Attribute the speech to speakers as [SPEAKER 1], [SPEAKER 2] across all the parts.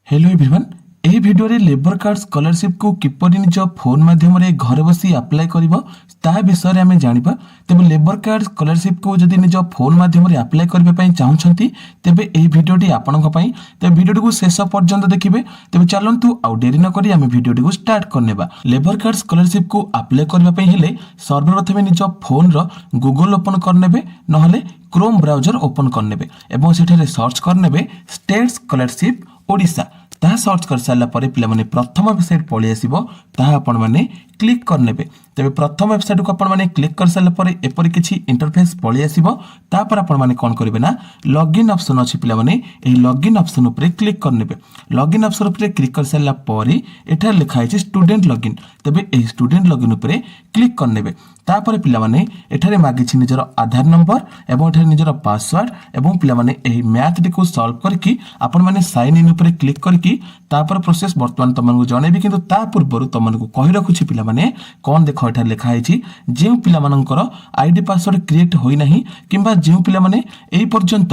[SPEAKER 1] Hello everyone ଏହି ଭିଡ଼ିଓରେ labour card ସ୍କଲାରସିପକୁ କିପରି ନିଜ ଫୋନ୍ ମାଧ୍ୟମରେ ଘରେ ବସି ଆପ୍ଲାଏ କରିବ ତାହା ବିଷୟରେ ଆମେ ଜାଣିବା। ତେବେ ଲେବର କାର୍ଡ ସ୍କଲାରସିପକୁ ଯଦି ନିଜ ଫୋନ୍ ମାଧ୍ୟମରେ ଆପ୍ଲାଏ କରିବା ପାଇଁ ଚାହୁଁଛନ୍ତି ତେବେ ଏହି ଭିଡ଼ିଓଟି ଆପଣଙ୍କ ପାଇଁ। ତେବେ ଭିଡ଼ିଓଟିକୁ ଶେଷ ପର୍ଯ୍ୟନ୍ତ ଦେଖିବେ। ତେବେ ଚାଲନ୍ତୁ ଆଉ ଡେରି ନ କରି ଆମେ ଭିଡ଼ିଓଟିକୁ ଷ୍ଟାର୍ଟ କରିନେବା। ଲେବର କାର୍ଡ ସ୍କଲାରସିପକୁ ଆପ୍ଲାଏ କରିବା ପାଇଁ ହେଲେ ସର୍ବପ୍ରଥମେ ନିଜ ଫୋନ୍ର ଗୁଗଲ ଓପନ୍ କରିନେବେ, ନହେଲେ କ୍ରୋମ୍ ବ୍ରାଉଜର ଓପନ୍ କରିନେବେ ଏବଂ ସେଠାରେ ସର୍ଚ୍ଚ କରିନେବେ ଷ୍ଟେଟ୍ ସ୍କଲାରସିପ୍ ଓଡ଼ିଶା। ତାହା ସର୍ଚ୍ଚ କରି ସାରିଲା ପରେ ପିଲାମାନେ ପ୍ରଥମ ୱେବସାଇଟ୍ ପଳେଇ ଆସିବ, ତାହା ଆପଣମାନେ କ୍ଲିକ୍ କରିନେବେ। ତେବେ ପ୍ରଥମ ୱେବସାଇଟ୍କୁ ଆପଣମାନେ କ୍ଲିକ୍ କରିସାରିଲା ପରେ ଏପରି କିଛି ଇଣ୍ଟରଫେସ୍ ପଳେଇ ଆସିବ। ତାପରେ ଆପଣମାନେ କ'ଣ କରିବେ ନା ଲଗ୍ଇନ୍ ଅପସନ୍ ଅଛି ପିଲାମାନେ, ଏହି ଲଗ୍ଇନ୍ ଅପସନ୍ ଉପରେ କ୍ଲିକ୍ କରିନେବେ। ଲଗ୍ଇନ୍ ଅପସନ୍ ଉପରେ କ୍ଲିକ୍ କରିସାରିଲା ପରେ ଏଠାରେ ଲେଖା ହେଇଛି ଷ୍ଟୁଡେଣ୍ଟ ଲଗ୍ଇନ୍। ତେବେ ଏହି ଷ୍ଟୁଡେଣ୍ଟ ଲଗ୍ଇନ୍ ଉପରେ କ୍ଲିକ୍ କରିନେବେ। ତାପରେ ପିଲାମାନେ ଏଠାରେ ମାଗିଛି ନିଜର ଆଧାର ନମ୍ବର ଏବଂ ଏଠାରେ ନିଜର ପାସୱାର୍ଡ ଏବଂ ପିଲାମାନେ ଏହି ମ୍ୟାଥଟିକୁ ସଲ୍ଭ କରିକି ଆପଣମାନେ ସାଇନ୍ ଇନ୍ ଉପରେ କ୍ଲିକ୍ କରିକି ତାପରେ ପ୍ରୋସେସ୍ ବର୍ତ୍ତମାନ ତୁମମାନଙ୍କୁ ଜଣେଇବି। କିନ୍ତୁ ତା ପୂର୍ବରୁ ତୁମମାନଙ୍କୁ କହି ରଖୁଛି ପିଲାମାନେ କ'ଣ ଦେଖ ଏଠାରେ ଲେଖା ହେଇଛି ଯେଉଁ ପିଲାମାନଙ୍କର ଆଇଡି ପାସୱାର୍ଡ କ୍ରିଏଟ୍ ହୋଇନାହିଁ କିମ୍ବା ଯେଉଁ ପିଲାମାନେ ଏହି ପର୍ଯ୍ୟନ୍ତ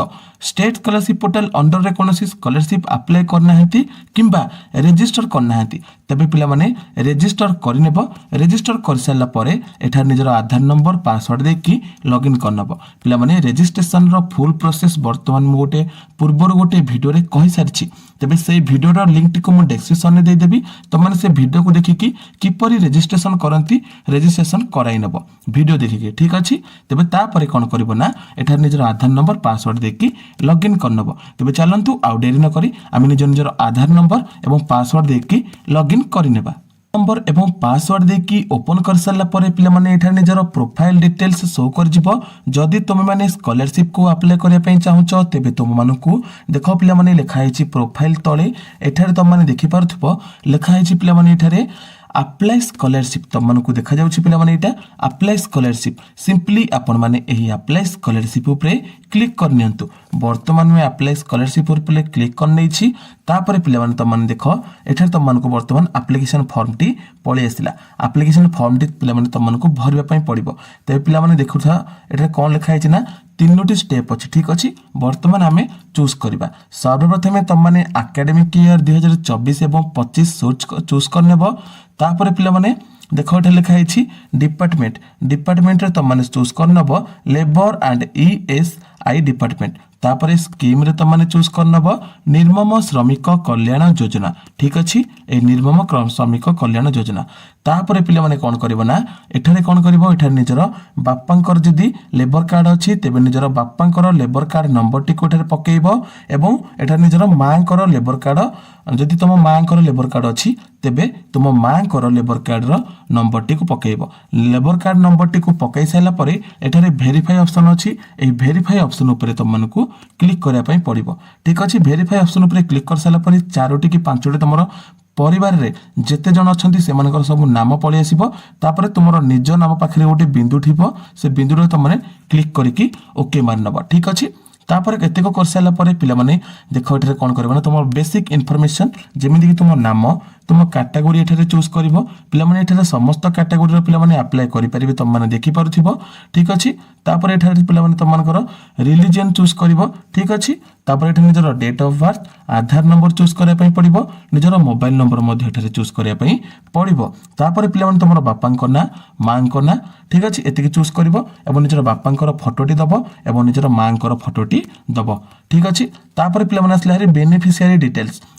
[SPEAKER 1] ଷ୍ଟେଟ୍ ସ୍କଲାରସିପ୍ ପୋର୍ଟାଲ ଅଣ୍ଡରରେ କୌଣସି ସ୍କଲାରସିପ୍ ଆପ୍ଲାଏ କରିନାହାନ୍ତି କିମ୍ବା ରେଜିଷ୍ଟର କରିନାହାନ୍ତି ତେବେ ପିଲାମାନେ ରେଜିଷ୍ଟର କରିନେବ। ରେଜିଷ୍ଟର କରିସାରିଲା ପରେ ଏଠାରେ ନିଜର ଆଧାର ନମ୍ବର ପାସୱାର୍ଡ ଦେଇକି ଲଗ୍ଇନ୍ କରିନେବ। ପିଲାମାନେ ରେଜିଷ୍ଟ୍ରେସନର ଫୁଲ୍ ପ୍ରୋସେସ୍ ବର୍ତ୍ତମାନ ମୁଁ ପୂର୍ବରୁ ଗୋଟେ ଭିଡ଼ିଓରେ କହିସାରିଛି। ତେବେ ସେଇ ଭିଡ଼ିଓର ଲିଙ୍କଟିକୁ ମୁଁ ଡେସ୍କ୍ରିପସନରେ ଦେଇଦେବି। ତୁମମାନେ ସେ ଭିଡ଼ିଓକୁ ଦେଖିକି କିପରି ରେଜିଷ୍ଟ୍ରେସନ କରନ୍ତି ରେଜିଷ୍ଟ୍ରେସନ କରାଇ ନେବ ଭିଡ଼ିଓ ଦେଖିକି, ଠିକ୍ ଅଛି। ତେବେ ତାପରେ କ'ଣ କରିବ ନା ଏଠାରେ ନିଜର ଆଧାର ନମ୍ବର ପାସୱାର୍ଡ ଦେଇକି ଲଗ୍ଇନ୍ କରିନେବ। ତେବେ ଚାଲନ୍ତୁ ଆଉ ଡେରି ନ କରି ଆମେ ନିଜର ଆଧାର ନମ୍ବର ଏବଂ ପାସୱାର୍ଡ ଦେଇକି ଲଗ୍ଇନ୍ କରିନେବା। ନମ୍ବର ଏବଂ ପାସୱାର୍ଡ ଦେଇକି ଓପନ୍ କରିସାରିଲା ପରେ ପିଲାମାନେ ଏଠାରେ ନିଜର ପ୍ରୋଫାଇଲ୍ ଡିଟେଲ୍ସ ଶୋ କରିଯିବ। ଯଦି ତୁମେମାନେ ସ୍କଲାରସିପ୍କୁ ଆପ୍ଲାଏ କରିବା ପାଇଁ ଚାହୁଁଛ ତେବେ ତୁମମାନଙ୍କୁ ଦେଖ ପିଲାମାନେ ଲେଖା ହେଇଛି ପ୍ରୋଫାଇଲ୍ ତଳେ ଏଠାରେ ତୁମମାନେ ଦେଖିପାରୁଥିବ ଲେଖା ହେଇଛି ପିଲାମାନେ ଏଠାରେ ଆପ୍ଲାଏ ସ୍କଲାରସିପ୍। ତୁମମାନଙ୍କୁ ଦେଖାଯାଉଛି ପିଲାମାନେ ଏଇଟା ଆପ୍ଲାଏ ସ୍କଲାରସିପ୍। ସିମ୍ପଲି ଆପଣମାନେ ଏହି ଆପ୍ଲାଏ ସ୍କଲାରସିପ୍ ଉପରେ କ୍ଲିକ୍ କରିନିଅନ୍ତୁ। ବର୍ତ୍ତମାନ ମୁଁ ଆପ୍ଲାଏ ସ୍କଲାରସିପ୍ ଉପରେ କ୍ଲିକ୍ କରିନେଇଛି। ତାପରେ ପିଲାମାନେ ତୁମମାନେ ଦେଖ ଏଠାରେ ତୁମମାନଙ୍କୁ ବର୍ତ୍ତମାନ ଆପ୍ଲିକେସନ୍ ଫର୍ମଟି ପଳେଇ ଆସିଲା। ଆପ୍ଲିକେସନ୍ ଫର୍ମଟି ପିଲାମାନେ ତୁମମାନଙ୍କୁ ଭରିବା ପାଇଁ ପଡ଼ିବ। ତେବେ ପିଲାମାନେ ଦେଖୁଥା ଏଠାରେ କ'ଣ ଲେଖା ହେଇଛି ନା ତିନୋଟି ଷ୍ଟେପ୍ ଅଛି, ଠିକ୍ ଅଛି। ବର୍ତ୍ତମାନ ଆମେ ଚୁଜ୍ କରିବା। ସର୍ବପ୍ରଥମେ ତୁମମାନେ ଆକାଡେମିକ୍ ଇୟର 2024 ଏବଂ 25 ଚୁଜ୍ କରିନେବ। ତାପରେ ପିଲାମାନେ ଦେଖ ଏଠାରେ ଲେଖା ହେଇଛି ଡିପାର୍ଟମେଣ୍ଟରେ ତୁମମାନେ ଚୁଜ୍ କରିନେବ ଲେବର ଆଣ୍ଡ ESI ଡିପାର୍ଟମେଣ୍ଟ। ତାପରେ ସ୍କିମ୍ରେ ତୁମମାନେ ଚୁଜ୍ କରିନେବ ନିର୍ମମ ଶ୍ରମିକ କଲ୍ୟାଣ ଯୋଜନା, ଠିକ୍ ଅଛି। ଏହି ନିର୍ମମ ଶ୍ରମିକ କଲ୍ୟାଣ ଯୋଜନା। ତାପରେ ପିଲାମାନେ କ'ଣ କରିବ ନା ଏଠାରେ କ'ଣ କରିବ ଏଠାରେ ନିଜର ବାପାଙ୍କର ଯଦି ଲେବର କାର୍ଡ଼ ଅଛି ତେବେ ନିଜର ବାପାଙ୍କର ଲେବର କାର୍ଡ଼ ନମ୍ବରଟିକୁ ଏଠାରେ ପକାଇବ ଏବଂ ଏଠାରେ ନିଜର ମାଆଙ୍କର ଲେବର କାର୍ଡ଼ ଯଦି ତୁମ ମାଆଙ୍କର ଲେବର କାର୍ଡ଼ ଅଛି ତେବେ ତୁମ ମାଆଙ୍କର ଲେବର କାର୍ଡ଼ର ନମ୍ବରଟିକୁ ପକାଇବ। ଲେବର କାର୍ଡ଼ ନମ୍ବରଟିକୁ ପକାଇ ସାରିଲା ପରେ ଏଠାରେ ଭେରିଫାଇ ଅପସନ୍ ଅଛି। ଏହି ଭେରିଫାଇ ଅପସନ୍ ଉପରେ ତୁମମାନଙ୍କୁ କ୍ଲିକ୍ କରିବା ପାଇଁ ପଡ଼ିବ, ଠିକ୍ ଅଛି। ଭେରିଫାଇ ଅପସନ୍ ଉପରେ କ୍ଲିକ୍ କରିସାରିଲା ପରେ 4ଟି କି 5ଟି ତୁମର ପରିବାରରେ ଯେତେ ଜଣ ଅଛନ୍ତି ସେମାନଙ୍କର ସବୁ ନାମ ପଳେଇ ଆସିବ। ତାପରେ ତୁମର ନିଜ ନାମ ପାଖରେ ଗୋଟେ ବିନ୍ଦୁ ଥିବ, ସେ ବିନ୍ଦୁରେ ତୁମମାନେ କ୍ଲିକ୍ କରିକି ଓକେ ମାରିନେବ, ଠିକ୍ ଅଛି। ତାପରେ କେତେକ କରିସାରିଲା ପରେ ପିଲାମାନେ ଦେଖ ଏଠାରେ କ'ଣ କରିବ ନା ତୁମର ବେସିକ୍ ଇନଫର୍ମେସନ୍ ଯେମିତିକି ତୁମ ନାମ ତୁମ କାଟାଗୋରୀ ଏଠାରେ ଚୁଜ୍ କରିବ। ପିଲାମାନେ ଏଠାରେ ସମସ୍ତ କାଟାଗୋରୀର ପିଲାମାନେ ଆପ୍ଲାଏ କରିପାରିବେ, ତୁମମାନେ ଦେଖିପାରୁଥିବ, ଠିକ୍ ଅଛି। ତାପରେ ଏଠାରେ ପିଲାମାନେ ତୁମମାନଙ୍କର ରିଲିଜିଅନ୍ ଚୁଜ୍ କରିବ, ଠିକ୍ ଅଛି। ତାପରେ ଏଠାରେ ନିଜର date of birth Aadhaar number choose କରିବା ପାଇଁ ପଡ଼ିବ, ନିଜର ମୋବାଇଲ ନମ୍ବର ମଧ୍ୟ ଏଠାରେ ଚୁଜ୍ କରିବା ପାଇଁ ପଡ଼ିବ। ତାପରେ ପିଲାମାନେ ତୁମର ବାପାଙ୍କ ନାଁ ମାଆଙ୍କ ନାଁ, ଠିକ୍ ଅଛି, ଏତିକି ଚୁଜ୍ କରିବ ଏବଂ ନିଜର ବାପାଙ୍କର ଫଟୋଟି ଦେବ ଏବଂ ନିଜର ମାଆଙ୍କର ଫଟୋଟି ଦେବ, ଠିକ୍ ଅଛି। ତାପରେ ପିଲାମାନେ ଆସିଲା ହେରି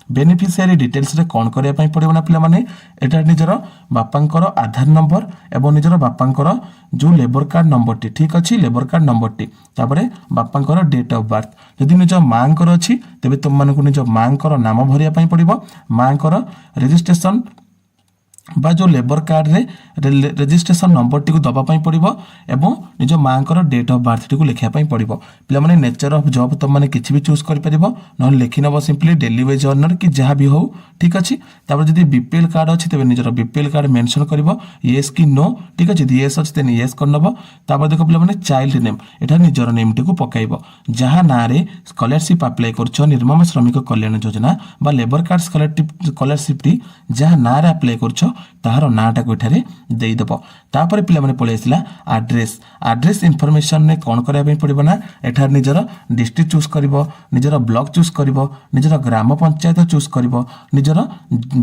[SPEAKER 1] ବେନିଫିସିଆରୀ ଡିଟେଲ୍ସରେ କ'ଣ କରିବା ପାଇଁ ପଡ଼ିବ ନା ପିଲାମାନେ ଏଠାରେ ନିଜର ବାପାଙ୍କର ଆଧାର ନମ୍ବର ଏବଂ ନିଜର ବାପାଙ୍କର ଯେଉଁ ଲେବର କାର୍ଡ଼ ନମ୍ବରଟି, ଠିକ୍ ଅଛି, ଲେବର କାର୍ଡ଼ ନମ୍ବରଟି। ତାପରେ ବାପାଙ୍କର ଡେଟ୍ ଅଫ୍ ବାର୍ଥ ଯଦି ନିଜ ମାଆଙ୍କର ଅଛି ତେବେ ତୁମମାନଙ୍କୁ ନିଜ ମାଆଙ୍କର ନାମ ଭରିବା ପାଇଁ ପଡ଼ିବ, ମାଆଙ୍କର ରେଜିଷ୍ଟ୍ରେସନ୍ ବା ଯେଉଁ ଲେବର କାର୍ଡ଼ରେ ରେଜିଷ୍ଟ୍ରେସନ୍ ନମ୍ବରଟିକୁ ଦେବା ପାଇଁ ପଡ଼ିବ ଏବଂ ନିଜ ମାଆଙ୍କର ଡେଟ୍ ଅଫ୍ ବାର୍ଥଟିକୁ ଲେଖିବା ପାଇଁ ପଡ଼ିବ। ପିଲାମାନେ ନେଚର୍ ଅଫ୍ ଜବ୍ ତୁମମାନେ କିଛି ବି ଚୁଜ୍ କରିପାରିବ, ନହେଲେ ଲେଖିନେବ ସିମ୍ପଲି ଡେଲି ୱେଜ୍ ଅର୍ଣ୍ଣର କି ଯାହା ବି ହେଉ, ଠିକ୍ ଅଛି। ତାପରେ ଯଦି BPL କାର୍ଡ଼ ଅଛି ତେବେ ନିଜର BPL କାର୍ଡ଼ ମେନସନ୍ କରିବ ୟେସ୍ କି ନୋ, ଠିକ୍ ଅଛି। ଯଦି ୟେସ୍ ଅଛି ତେବେ ୟେସ୍ କରିନେବ। ତାପରେ ଦେଖ ପିଲାମାନେ ଚାଇଲ୍ଡ ନେମ୍ ଏଠାରେ ନିଜର ନେମ୍ଟିକୁ ପକାଇବ। ଯାହା ନାଁରେ ସ୍କଲାରସିପ୍ ଆପ୍ଲାଏ କରୁଛ ନିର୍ମମ ଶ୍ରମିକ କଲ୍ୟାଣ ଯୋଜନା ବା ଲେବର କାର୍ଡ଼ ସ୍କଲାରସିପ୍ଟି ଯାହା ନାଁରେ ଆପ୍ଲାଏ କରୁଛ ତାହାର ନାଁଟାକୁ ଏଠାରେ ଦେଇଦେବ। ତାପରେ ପିଲାମାନେ ପଳେଇ ଆସିଲା ଆଡ୍ରେସ୍ ଇନଫର୍ମେସନରେ କ'ଣ କରିବା ପାଇଁ ପଡ଼ିବ ନା ଏଠାରେ ନିଜର ଡିଷ୍ଟ୍ରିକ୍ଟ ଚୁଜ୍ କରିବ, ନିଜର ବ୍ଲକ ଚୁଜ୍ କରିବ, ନିଜର ଗ୍ରାମ ପଞ୍ଚାୟତ ଚୁଜ୍ କରିବ, ନିଜର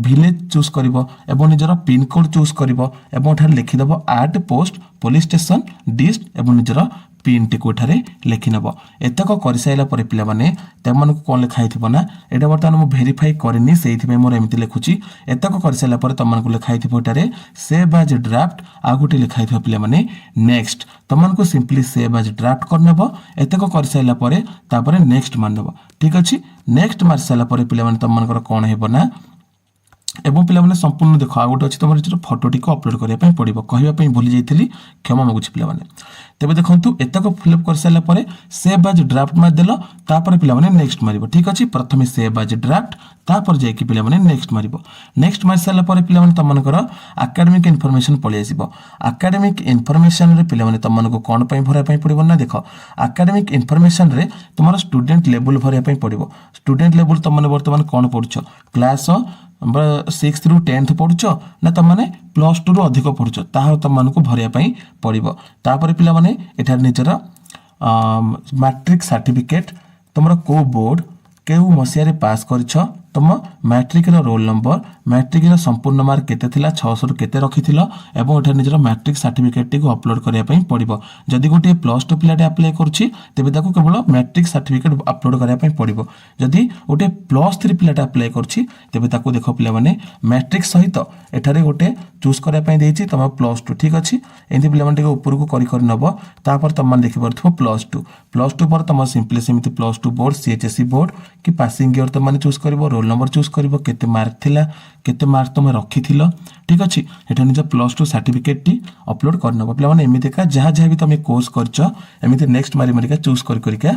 [SPEAKER 1] ଭିଲେଜ ଚୁଜ୍ କରିବ ଏବଂ ନିଜର ପିନକୋଡ୍ ଚୁଜ୍ କରିବ ଏବଂ ଏଠାରେ ଲେଖିଦେବ at post police station district ଏବଂ ନିଜର ପିନ୍ଟିକୁ ଏଠାରେ ଲେଖିନେବ। ଏତକ କରିସାରିଲା ପରେ ପିଲାମାନେ ତେମାନଙ୍କୁ କ'ଣ ଲେଖା ହେଇଥିବ ନା ଏଇଟା ବର୍ତ୍ତମାନ ମୁଁ ଭେରିଫାଇ କରିନି ସେଇଥିପାଇଁ ମୋର ଏମିତି ଲେଖୁଛି। ଏତକ କରିସାରିଲା ପରେ ତମମାନଙ୍କୁ ଲେଖା ହେଇଥିବ ଏଠାରେ ସେଭ୍ ଆଜ୍ ଡ୍ରାଫ୍ଟ, ଆଉ ଗୋଟେ ଲେଖା ହେଇଥିବ ପିଲାମାନେ ନେକ୍ସଟ। ତମମାନଙ୍କୁ ସିମ୍ପଲି ସେଭ୍ ଆଜ୍ ଡ୍ରାଫ୍ଟ କରିନେବ। ଏତକ କରିସାରିଲା ପରେ ତାପରେ ନେକ୍ସଟ ମାରିନେବ। ଠିକ୍ ଅଛି, ନେକ୍ସଟ ମାରି ସାରିଲା ପରେ ପିଲାମାନେ ତମମାନଙ୍କର କ'ଣ ହେବ ନା এবং ପିଲାମାନେ ସମ୍ପୂର୍ଣ୍ଣ ଦେଖ ଆଉ ଗୋଟେ ଅଛି ତମର ନିଜର ଫଟୋଟିକୁ ଅପଲୋଡ଼ କରିବା ପାଇଁ ପଡ଼ିବ। କହିବା ପାଇଁ ଭୁଲି ଯାଇଥିଲି, କ୍ଷମା ମାଗୁଛି ପିଲାମାନେ। ତେବେ ଦେଖନ୍ତୁ ଏତକ ଫିଲ୍ଅପ୍ କରିସାରିଲା ପରେ ସେଭ୍ ଆଜ୍ ଡ୍ରାଫ୍ଟ ମାରିଦେଲ, ତାପରେ ପିଲାମାନେ ନେକ୍ସଟ ମାରିବ। ଠିକ୍ ଅଛି, ପ୍ରଥମେ ସେଭ୍ ଆଜ୍ ଡ୍ରାଫ୍ଟ, ତାପରେ ଯାଇକି ପିଲାମାନେ ନେକ୍ସଟ ମାରିବ। ନେକ୍ସଟ ମାରି ସାରିଲା ପରେ ପିଲାମାନେ ତମମାନଙ୍କର ଆକାଡେମିକ୍ ଇନଫର୍ମେସନ୍ ପଳେଇ ଆସିବ। ଆକାଡେମିକ୍ ଇନଫର୍ମେସନ୍ରେ ପିଲାମାନେ ତମମାନଙ୍କୁ କ'ଣ ପାଇଁ ଭରିବା ପାଇଁ ପଡ଼ିବ ନା ଦେଖ ଆକାଡେମିକ୍ ଇନଫର୍ମେସନ୍ରେ ତୁମର ଷ୍ଟୁଡେଣ୍ଟ ଲେବୁଲ୍ ଭରିବା ପାଇଁ ପଡ଼ିବ। ଷ୍ଟୁଡେଣ୍ଟ ଲେବୁଲ୍ ତମମାନେ ବର୍ତ୍ତମାନ କ'ଣ ପଢ଼ୁଛ, କ୍ଲାସ୍ 6 ରୁ 10th ପଢ଼ୁଛ ନା ତମମାନେ +2 ରୁ ଅଧିକ ପଢ଼ୁଛ, ତାହା ତମମାନଙ୍କୁ ଭରିବା ପାଇଁ ପଡ଼ିବ। ତାପରେ ପିଲାମାନେ ଏଠାରେ ନିଜର ମାଟ୍ରିକ ସାର୍ଟିଫିକେଟ୍, ତମର କେଉଁ ବୋର୍ଡ଼ କେଉଁ ମସିହାରେ ପାସ୍ କରିଛ, ତୁମ ମ୍ୟାଟ୍ରିକର ରୋଲ୍ ନମ୍ବର, ମ୍ୟାଟ୍ରିକର ସମ୍ପୂର୍ଣ୍ଣ ମାର୍କ କେତେ ଥିଲା, 600ରୁ କେତେ ରଖିଥିଲ ଏବଂ ଏଠାରେ ନିଜର ମ୍ୟାଟ୍ରିକ ସାର୍ଟିଫିକେଟ୍ଟିକୁ ଅପଲୋଡ଼ କରିବା ପାଇଁ ପଡ଼ିବ। ଯଦି ଗୋଟିଏ +2 ପିଲାଟେ ଆପ୍ଲାଏ କରୁଛି ତେବେ ତାକୁ କେବଳ ମ୍ୟାଟ୍ରିକ ସାର୍ଟିଫିକେଟ୍ ଅପଲୋଡ଼ କରିବା ପାଇଁ ପଡ଼ିବ। ଯଦି ଗୋଟିଏ +3 ପିଲାଟେ ଆପ୍ଲାଏ କରୁଛି ତେବେ ତାକୁ ଦେଖ ପିଲାମାନେ ମ୍ୟାଟ୍ରିକ ସହିତ ଏଠାରେ ଗୋଟେ ଚୁଜ୍ କରିବା ପାଇଁ ଦେଇଛି ତୁମ +2। ଠିକ୍ ଅଛି, ଏମିତି ପିଲାମାନେ ଟିକେ ଉପରକୁ କରି ନେବ। ତାପରେ ତୁମମାନେ ଦେଖିପାରୁଥିବ +2 ପରେ ତୁମ ସିମ୍ପଲି ସେମିତି +2 ବୋର୍ଡ଼, CHSE ବୋର୍ଡ଼ କି ପାସିଂ ଇୟର ତୁମମାନେ ଚୁଜ୍ କରିବ, ରୋଲ୍ ନମ୍ବର ଚୁଜ୍ କରିବ, କେତେ ମାର୍କ ଥିଲା, କେତେ ମାର୍କ ତୁମେ ରଖିଥିଲ। ଠିକ୍ ଅଛି, ଏଟା ନିଜ +2 ସାର୍ଟିଫିକେଟ୍ଟି ଅପଲୋଡ଼ କରିନେବ। ପିଲାମାନେ ଏମିତିକା ଯାହା ବି ତୁମେ କୋର୍ସ କରିଛ ଏମିତି ନେକ୍ସଟ ମାରିକା ଚୁଜ୍ କରିକା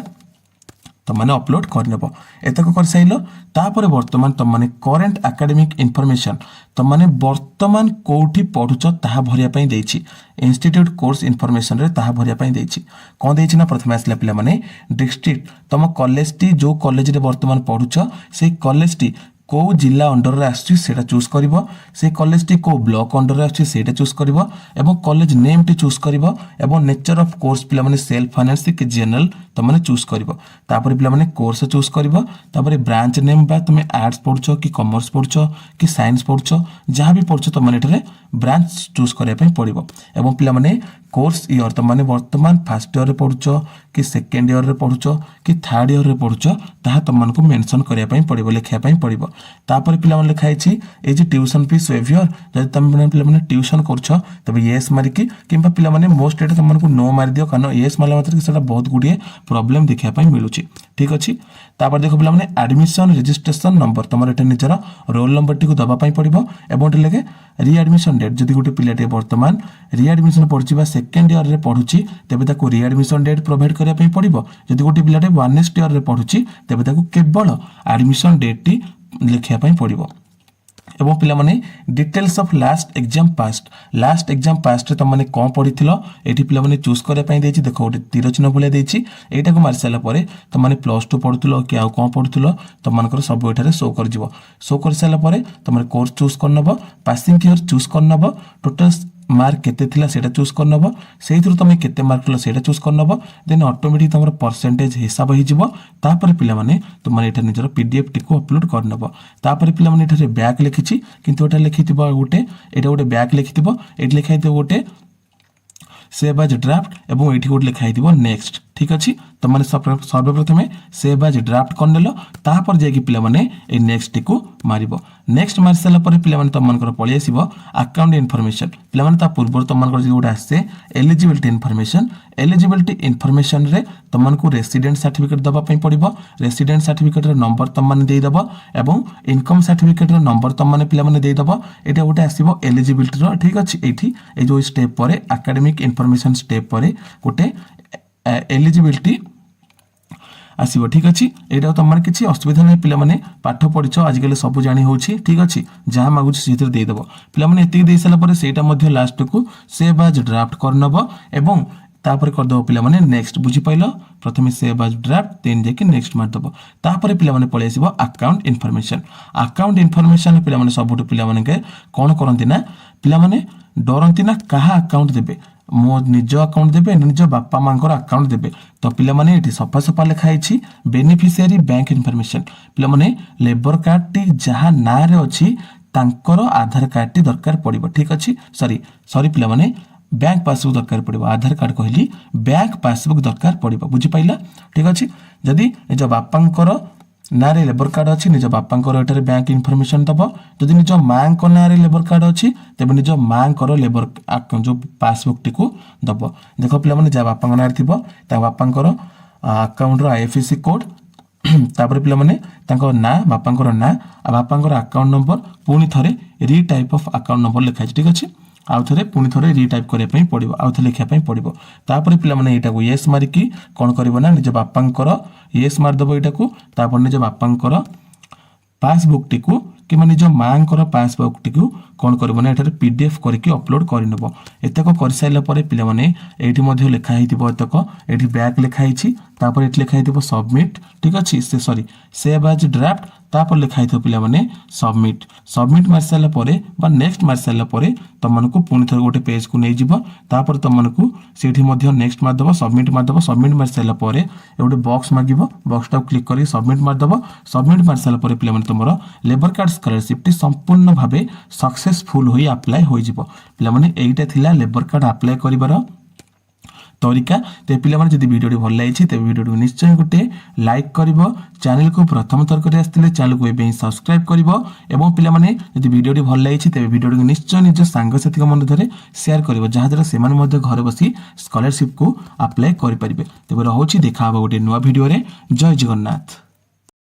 [SPEAKER 1] ତୁମମାନେ ଅପଲୋଡ଼ କରିନେବ। ଏତକ କରିସାରିଲ, ତାପରେ ବର୍ତ୍ତମାନ ତୁମମାନେ କରେଣ୍ଟ ଆକାଡେମିକ୍ ଇନଫର୍ମେସନ୍ ତୁମମାନେ ବର୍ତ୍ତମାନ କେଉଁଠି ପଢ଼ୁଛ ତାହା ଭରିବା ପାଇଁ ଦେଇଛି। ଇନଷ୍ଟିଟ୍ୟୁଟ୍ କୋର୍ସ ଇନଫର୍ମେସନ୍ରେ ତାହା ଭରିବା ପାଇଁ ଦେଇଛି। କ'ଣ ଦେଇଛି ନା ପ୍ରଥମେ ଆସିଲା ପିଲାମାନେ ଡିଷ୍ଟ୍ରିକ୍ଟ, ତୁମ କଲେଜଟି ଯେଉଁ କଲେଜରେ ବର୍ତ୍ତମାନ ପଢ଼ୁଛ ସେଇ କଲେଜଟି କେଉଁ ଜିଲ୍ଲା ଅଣ୍ଡରରେ ଆସୁଛି ସେଇଟା ଚୁଜ୍ କରିବ, ସେଇ କଲେଜଟି କେଉଁ ବ୍ଲକ ଅଣ୍ଡରରେ ଆସୁଛି ସେଇଟା ଚୁଜ୍ କରିବ ଏବଂ କଲେଜ ନେମ୍ଟି ଚୁଜ୍ କରିବ ଏବଂ ନେଚର ଅଫ୍ କୋର୍ସ ପିଲାମାନେ ସେଲ୍ଫ ଫାଇନାନ୍ସ କି ଜେନେରାଲ ତୁମମାନେ ଚୁଜ୍ କରିବ। ତାପରେ ପିଲାମାନେ କୋର୍ସ ଚୁଜ୍ କରିବ, ତାପରେ ବ୍ରାଞ୍ଚ ନେମ୍ ବା ତୁମେ ଆର୍ଟ୍ସ ପଢ଼ୁଛ କି କମର୍ସ ପଢ଼ୁଛ କି ସାଇନ୍ସ ପଢ଼ୁଛ ଯାହା ବି ପଢ଼ୁଛ ତୁମମାନେ ଏଠାରେ ବ୍ରାଞ୍ଚ ଚୁଜ୍ କରିବା ପାଇଁ ପଡ଼ିବ। ଏବଂ ପିଲାମାନେ କୋର୍ସ ଇୟର ତୁମମାନେ ବର୍ତ୍ତମାନ ଫାର୍ଷ୍ଟ ଇୟରରେ ପଢ଼ୁଛ କି ସେକେଣ୍ଡ ଇୟରରେ ପଢ଼ୁଛ କି ଥାର୍ଡ଼ ଇୟରରେ ପଢ଼ୁଛ ତାହା ତୁମମାନଙ୍କୁ ମେନସନ୍ କରିବା ପାଇଁ ପଡ଼ିବ, ଲେଖିବା ପାଇଁ ପଡ଼ିବ। ତାପରେ ପିଲାମାନେ ଲେଖା ହେଇଛି ଏଇ ଯେ ଟ୍ୟୁସନ୍ ଫିସ୍ ୱେଭିୟର, ଯଦି ତୁମେ ପିଲାମାନେ ଟ୍ୟୁସନ୍ କରୁଛ ତେବେ ୟେସ୍ ମାରିକି କିମ୍ବା ପିଲାମାନେ ମୋଷ୍ଟ ଏଇଟା ତୁମମାନଙ୍କୁ ନୋ ମାରିଦିଅ, କାରଣ ୟେସ୍ ମାରିଲା ମାତ୍ରେ ସେଇଟା ବହୁତ ଗୁଡ଼ିଏ ପ୍ରୋବ୍ଲେମ୍ ଦେଖିବା ପାଇଁ ମିଳୁଛି। ଠିକ୍ ଅଛି, ତାପରେ ଦେଖ ପିଲାମାନେ ଆଡ଼ମିସନ୍ ରେଜିଷ୍ଟ୍ରେସନ୍ ନମ୍ବର ତୁମର ଏଠି ନିଜର ରୋଲ୍ ନମ୍ବରଟିକୁ ଦେବା ପାଇଁ ପଡ଼ିବ ଏବଂ ଏଠି ଲେଖେ ରିଆଡ଼ମିସନ୍ ଡେଟ୍। ଯଦି ଗୋଟେ ପିଲାଟିଏ ବର୍ତ୍ତମାନ ରିଆଡ଼ମିସନ୍ ପଢ଼ୁଛି ବା ସେକେଣ୍ଡ ଇୟରରେ ପଢ଼ୁଛି ତେବେ ତାକୁ ରିଆଡ଼ମିସନ୍ ଡେଟ୍ ପ୍ରୋଭାଇଡ଼ କରିବା ପାଇଁ ପଡ଼ିବ। ଯଦି ଗୋଟେ ପିଲାଟେ 1st ଇୟରରେ ପଢ଼ୁଛି ତେବେ ତାକୁ କେବଳ ଆଡ଼ମିସନ୍ ଡେଟ୍ଟି ଲେଖିବା ପାଇଁ ପଡ଼ିବ। এবং ପିଲାମାନେ ଡିଟେଲ୍ସ ଅଫ୍ ଲାଷ୍ଟ ଏକ୍ଜାମ୍ ପାଷ୍ଟରେ ତୁମମାନେ କ'ଣ ପଢ଼ିଥିଲ ଏଠି ପିଲାମାନେ ଚୁଜ୍ କରିବା ପାଇଁ ଦେଇଛି। ଦେଖ ଗୋଟେ ତୀର ଚିହ୍ନ ଭଳିଆ ଦେଇଛି, ଏଇଟାକୁ ମାରି ସାରିଲା ପରେ ତୁମମାନେ +2 ପଢ଼ୁଥିଲ କି ଆଉ କ'ଣ ପଢ଼ୁଥିଲ ତୁମମାନଙ୍କର ସବୁ ଏଠାରେ ଶୋ କରିଯିବ। ଶୋ କରିସାରିଲା ପରେ ତୁମେ କୋର୍ସ ଚୁଜ୍ କରିନେବ, ପାସିଂ ଇୟର ଚୁଜ୍ କରିନେବ, ଟୋଟାଲ ମାର୍କ କେତେ ଥିଲା ସେଇଟା ଚୁଜ୍ କରିନେବ, ସେଇଥିରୁ ତୁମେ କେତେ ମାର୍କ ଥିଲା ସେଇଟା ଚୁଜ୍ କରିନେବ, ଦେନ୍ ଅଟୋମେଟିକ୍ ତୁମର ପରସେଣ୍ଟେଜ୍ ହିସାବ ହେଇଯିବ। ତାପରେ ପିଲାମାନେ ତୁମମାନେ ଏଠାରେ ନିଜର PDFଟିକୁ ଅପଲୋଡ଼ କରିନେବ। ତାପରେ ପିଲାମାନେ ଏଠାରେ ବ୍ୟାକ୍ ଲେଖିଛି କିନ୍ତୁ ଏଠାରେ ଲେଖିଥିବ ଗୋଟେ, ଏଇଟା ଗୋଟେ ବ୍ୟାକ୍ ଲେଖିଥିବ, ଏଇଠି ଲେଖା ହେଇଥିବ ଗୋଟେ ସେଭ୍ ଆଜ୍ ଡ୍ରାଫ୍ଟ ଏବଂ ଏଇଠି ଗୋଟେ ଲେଖା ହେଇଥିବ ନେକ୍ସଟ। ଠିକ୍ ଅଛି, ତୁମମାନେ ସର୍ବପ୍ରଥମେ ସେଭ୍ ଆଜ୍ ଡ୍ରାଫ୍ଟ କରିନେଲ, ତାପରେ ଯାଇକି ପିଲାମାନେ ଏଇ ନେକ୍ସଟଟିକୁ ମାରିବ। ନେକ୍ସଟ ମାରି ସାରିଲା ପରେ ପିଲାମାନେ ତୁମମାନଙ୍କର ପଳେଇ ଆସିବ ଆକାଉଣ୍ଟ ଇନଫର୍ମେସନ୍। ପିଲାମାନେ ତା ପୂର୍ବରୁ ତୁମମାନଙ୍କର ଯଦି ଗୋଟେ ଆସେ ଏଲିଜିବିଲିଟି ଇନଫର୍ମେସନ୍ରେ ତୁମମାନଙ୍କୁ ରେସିଡେଣ୍ଟ ସାର୍ଟିଫିକେଟ୍ ଦେବା ପାଇଁ ପଡ଼ିବ। ରେସିଡେଣ୍ଟ ସାର୍ଟିଫିକେଟ୍ର ନମ୍ବର ତୁମମାନେ ଦେଇଦେବ ଏବଂ ଇନକମ୍ ସାର୍ଟିଫିକେଟ୍ର ନମ୍ବର ତୁମମାନେ ପିଲାମାନେ ଦେଇଦେବ। ଏଇଟା ଗୋଟେ ଆସିବ ଏଲିଜିବିଲିଟିର। ଠିକ୍ ଅଛି, ଏଇଠି ଏଇ ଯେଉଁ ଷ୍ଟେପ୍ ପରେ ଆକାଡେମିକ୍ ଇନଫର୍ମେସନ୍ ଷ୍ଟେପ୍ ପରେ ଗୋଟେ ଏଲିଜିବିଲିଟି ଆସିବ। ଠିକ୍ ଅଛି, ଏଇଟା ତୁମମାନେ କିଛି ଅସୁବିଧା ନାହିଁ, ପିଲାମାନେ ପାଠ ପଢ଼ିଛ ଆଜିକାଲି ସବୁ ଜାଣି ହେଉଛି। ଠିକ୍ ଅଛି, ଯାହା ମାଗୁଛି ସେଥିରେ ଦେଇଦେବ। ପିଲାମାନେ ଏତିକି ଦେଇସାରିଲା ପରେ ସେଇଟା ମଧ୍ୟ ଲାଷ୍ଟକୁ ସେଭ୍ ଆଜ୍ ଡ୍ରାଫ୍ଟ କରିନେବ ଏବଂ तापर करदेव पे नेक्स्ट बुझीपाल प्रथम सेव एज ड्राफ्ट देन जाकि नेक्स्ट मारदेव तापर पे पलि आस अकाउंट इनफॉरमेशन पे सब पे कौन करती ना पे डरती ना क्या अकाउंट देवे मो निज अकाउंट देवे निज बापा माँ अकाउंट देवे तो पे सफा सफा लिखाई बेनिफिशियरी बैंक इनफॉरमेशन पे लेबर कार्ड टी जहाँ ना रे अच्छी तांकर आधार कार्ड टी दरकार पड़ो ठीक अच्छे सॉरी पे बैंक पासबुक दरकार पड़ो आधार कार्ड कहली बैंक पासबुक दरकार पड़ो बुझीपाला ठीक अच्छे जदि निज बापांकर ना रे लेबर कार्ड अच्छी निज बापांकर एटारे बैंक इनफॉरमेशन दब जदि निज माँ ना रे लेबर कार्ड अच्छी तेज निज माँ लेबर जो पासबुक टी दब देख पे जहाँ बापा ना थी बापांकर अकाउंट IFSC कोड तापर पे ना बापांकर ना बापांकर अकाउंट नंबर पुणी थे रीटाइप ऑफ अकाउंट नंबर लिखाई ठीक अच्छे आउ थे पुणी थे रीटाइप करने पड़ो आउ थे लिखापी पड़ो तापर पे यहाँ को येस मारिकी कौन करना निज बापांकर येस मारदेव यहाँ को तापर निज बापांकर पासबुक टी कि निज माँ पासबुक टी कौन करना ये PDF करके अपलोड करनब एतक कर सारापर पे लिखाई एतक ये बैक लिखाई तापर ये लिखाई सबमिट ठीक अच्छे से सॉरी सेव एज ड्राफ्ट तापर लिखाई पे सबमिट मार सारापर नेक्स्ट मार सारापर तुमको पुणी थे गोटे पेज को नहीं जीव तापर तुमको से नेक्स्ट मारदेव सबमिट मार सारापर गोटे बॉक्स मागिब बॉक्स टाक क्लिक कर सबमिट मारदेव सबमिट मार सारापर पे तुम लेबर कार्ड स्कॉलरशिप टी संपूर्ण भाव सक्सेसफुल हो अप्लाई हो पे यहीटा थिला लेबर कार्ड अप्लाई कर तरीका तो पे जब वीडियो भल लगी तेज वीडियो निश्चय गोटे लाइक कर चैनल को प्रथम थर कर आसते चैनल को एवं सब्सक्राइब कर पे जब वीडियो भल लगी तेज वीडियो निश्चय निज सांगसाथी मध्य शेयर कर जहाँद्वारा से घर बसी स्कॉलरशिप को अप्लाई करेंगे तेज रोचे देखा गोटे नुआ वीडियो जय जगन्नाथ।